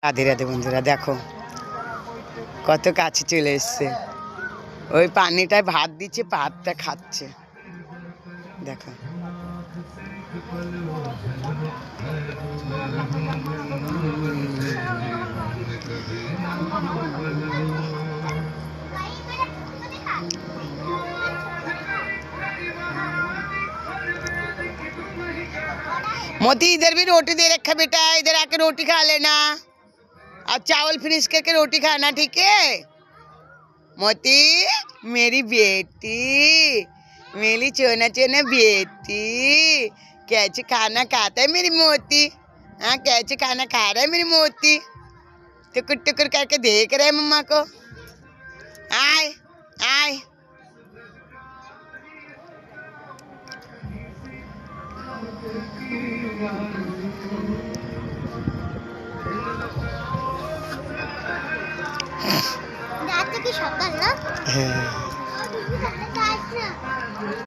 রাধে রাধে বন্ধুরা, দেখো কত কাছে চলে এসছে। ওই পানিটায় ভাত দিচ্ছে, ভাতটা খাচ্ছে। দেখো मोती, इधर भी रोटी दे रखा बेटा, इधर आके रोटी खा लेना। अब चावल फिनिश करके रोटी खाना, ठीक है मोती? मेरी बेटी, मेरी चोना चोना बेटी, कैसे खाना खाता है मेरी मोती? हाँ, कैसे खाना खा रहा है मेरी मोती? टुकुर टुकुर करके देख रहे है मम्मा को। आए आए রাত থেকে সকাল না? হ্যাঁ।